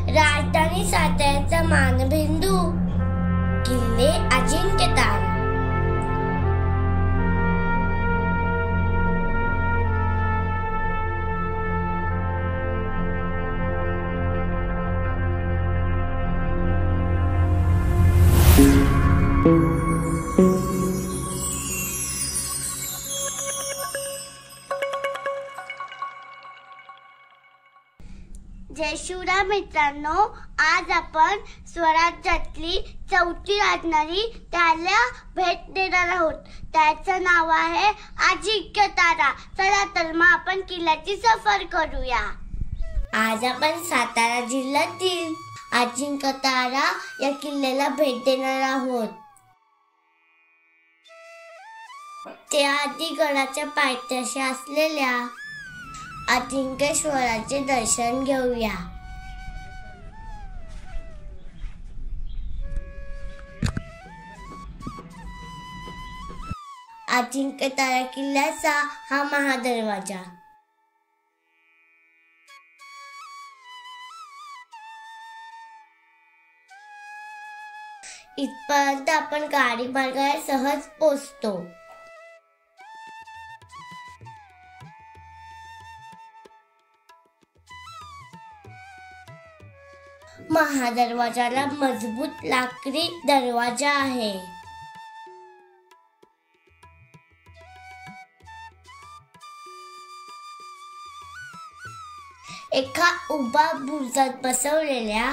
राजधानी साताऱ्याचा मानबिंदू किल्ले अजिंक्यतारा. जय शिवराय मित्रांनो, आज आपण स्वराज्यातली चौथी राजधानी त्याला भेट देणार आहोत. त्याचं नाव आहे अजिंक्यतारा. चला तर मग आपण किल्ल्याची सफर करूया. आज आपण सातारा जिल्ह्यातील अजिंक्यतारा या किल्ल्याला भेट देणार आहोत. त्याआधी गडाच्या पायथ्याशी असलेल्या अजिंक्येश्वराचे दर्शन घेऊया. अजिंक्यतारा किल्ल्याचा हा महादरवाजा. इथपर्यंत आपण गाडी मार्गाने सहज पोहोचतो. महादरवाजाला मजबूत लाकडी दरवाजा आहे. एका उभा बुरुजात बसवलेल्या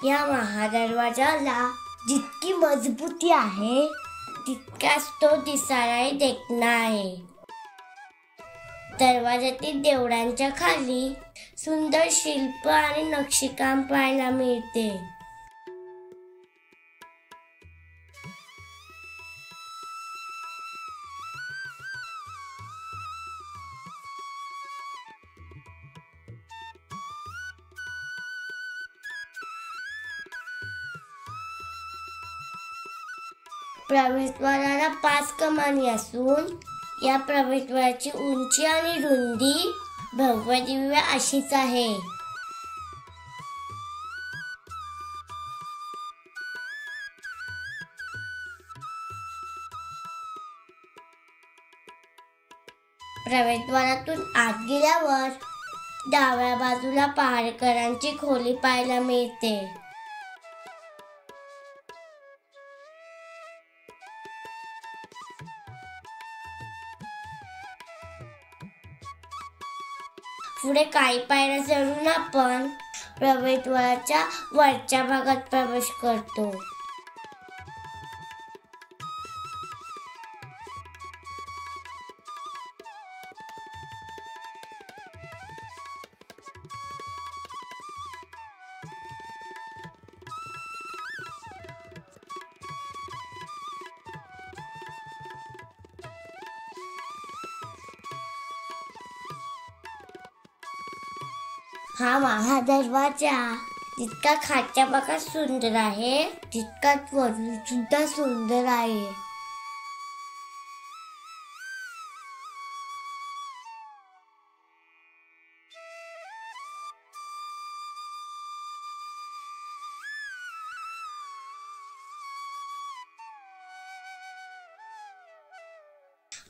या महादरवाजाला जितकी मजबूती आहे तितकाच तो दिसायलाही देखणा आहे. दरवाजातील देवळांच्या खाली सुंदर शिल्प आणि नक्षीकाम पाहायला मिळते. प्रवेशद्वाराला 5 कमानी असून या प्रवेशद्वाराची उंची आणि रुंदी भव्य दिव्य अशीच आहे. प्रवेशद्वारातून आत गेल्यावर डाव्या बाजूला पहारेकरांची खोली पाहायला मिळते. पुढे काही पायऱ्या चढून आपण प्रवेशद्वाराच्या वरच्या भागात प्रवेश करतो. हा महादरवाजा जितका खालच्या भागात सुंदर आहे तितकाच वरून सुद्धा सुंदर आहे.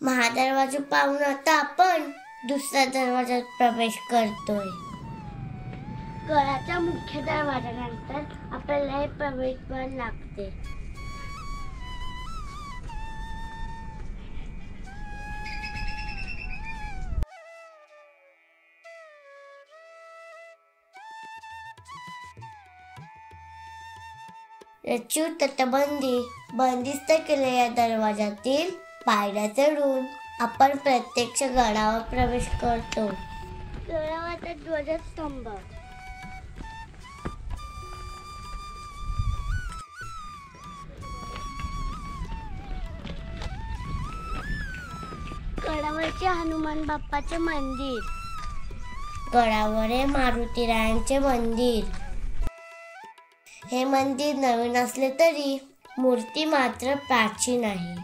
महादरवाजा पाहून आता आपण दुसऱ्या दरवाजात प्रवेश करतोय. गडाच्या मुख्य दरवाजानंतर आपल्याला हे प्रवेशद्वार लागते. रचीव तटबंदी बंदिस्त केलेल्या दरवाजातील पायऱ्या चढून आपण प्रत्यक्ष गडावर प्रवेश करतो. गडावरचा ध्वजस्तंभ गडावरचे हनुमान बाप्पाचे मंदिर. गडावर आहे मारुतीरायांचे मंदिर. हे मंदिर नवीन असले तरी मूर्ती मात्र प्राचीन आहे.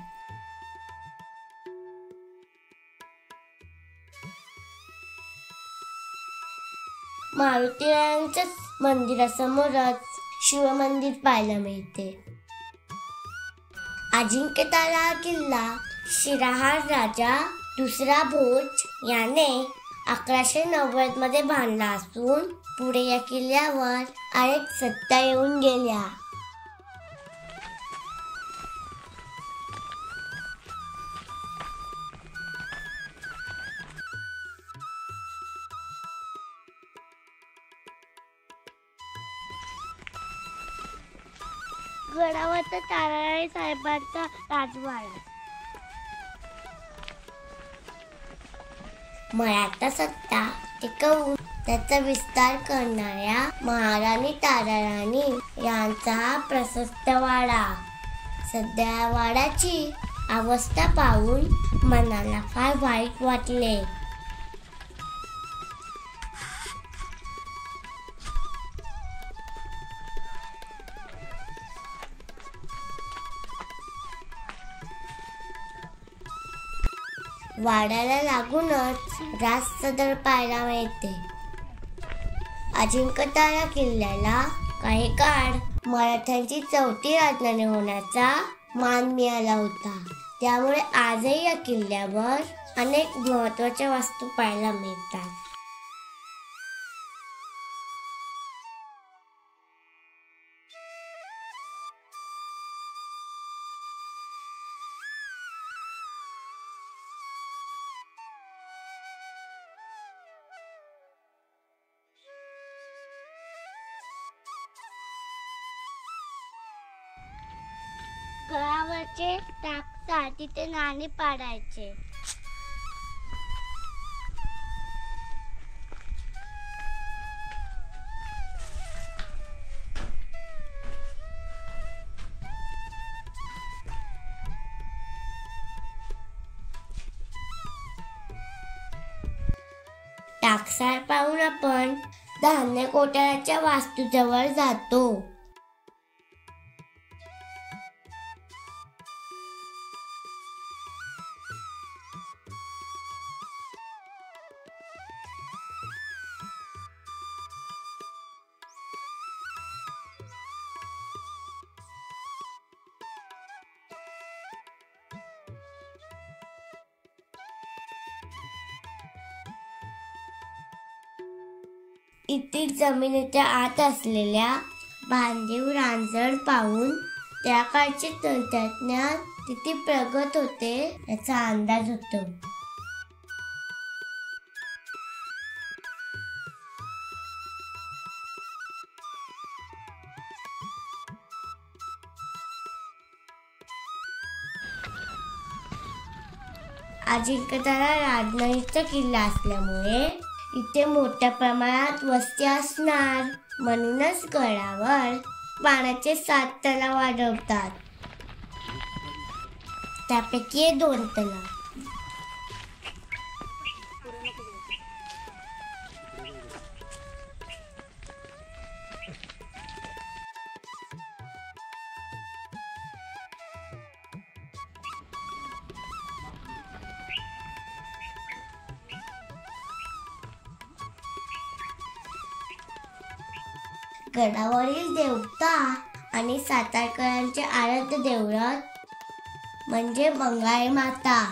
मारुतीरायांच्या मंदिरासमोरच शिवमंदिर पाहायला मिळते. अजिंक्यतारा किल्ला शिराहार राजा दुसरा भोज याने 1190 मध्ये बांधला असून पुढे या किल्ल्यावर अनेक सत्ता येऊन गेल्या. गडावर ताराराणी साहेबांचा राजवाडा. मराठा सत्ता टिकवून त्याचा विस्तार करणाऱ्या महाराणी ताराराणी यांचा हा प्रशस्त वाडा. सध्या वाड्याची अवस्था पाहून मनाला फार वाईट वाटले. वाड्याला लागूनच राज सदर पाहायला मिळते. अजिंक्यतारा किल्ल्याला काही काळ मराठ्यांची 4थी राजधानी होण्याचा मान मिळाला होता. त्यामुळे आजही या किल्ल्यावर अनेक महत्त्वाच्या वास्तू पाहायला मिळतात. गडावरचे टाकसाळ तिथे नाणे पाडायचे. टाकसाळ पाहून आपण धान्य कोठाराच्या वास्तूजवळ जातो. इथे जमिनीच्या आत असलेल्या बांधीव रांजण पाहून त्या काळचे तंत्रज्ञान किती प्रगत होते याचा अंदाज होतो. अजिंक्यतारा राजधानीचा किल्ला असल्यामुळे इथे मोठ्या प्रमाणात वस्ती असणार, म्हणूनच गडावर पाण्याचे 7 तलाव आढळतात. त्यापैकी 2 तलाव गडावरील देवता आणि सातारकरांचे आराध्य दैवत म्हणजे मंगळाई माता.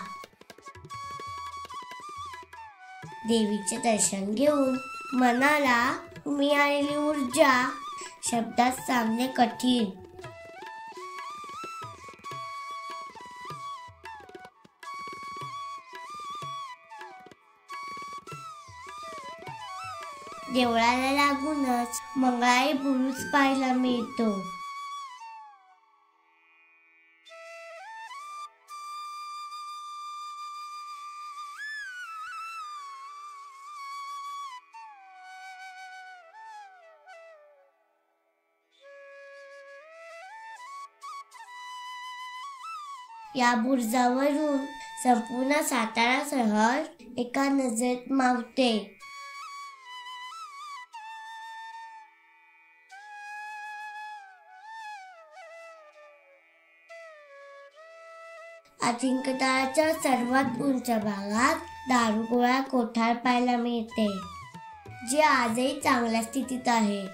देवीचे दर्शन घेऊन मनाला मिळालेली ऊर्जा शब्दात सांगणे कठीण. देवळाला लागूनच मंगळाई बुरुज पाहायला मिळतो. या बुरुजावरून संपूर्ण सातारा शहर एका नजरेत मावते. अजिंक्यताराच्या सर्वात उंच भागात दारुगोळा कोठार पाहायला मिळते, जे आजही चांगल्या स्थितीत आहे.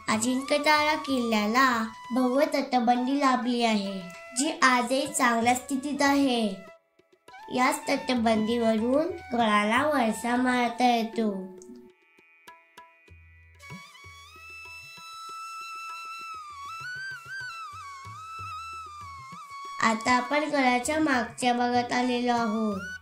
अजिंक्यतारा किल्ल्याला भव्य तटबंदी लाभली आहे, जी आजही चांगल्या स्थितीत आहे. याच तटबंदीवरून गडाला वळसा मारता येतो. आता आपण गडाच्या मागच्या भागात आलेलो आहोत.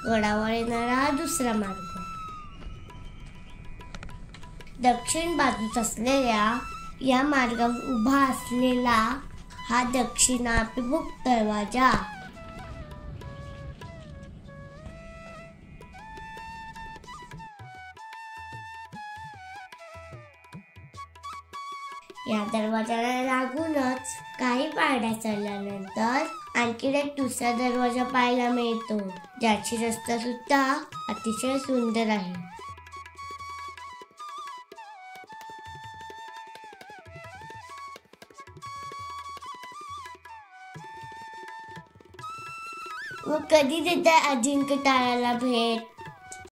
गडावर येणारा हा दुसरा मार्ग. दक्षिण बाजूस असलेल्या या मार्गावर उभा असलेला हा दक्षिणाभिमुख दरवाजा. या दरवाजाला लागूनच काही पायऱ्या चढल्यानंतर आणखी एक दुसरा दरवाजा पाहायला मिळतो, ज्याची रस्ता सुद्धा अतिशय सुंदर आहे. व कधी देताय अजिंक्यताराला भेट?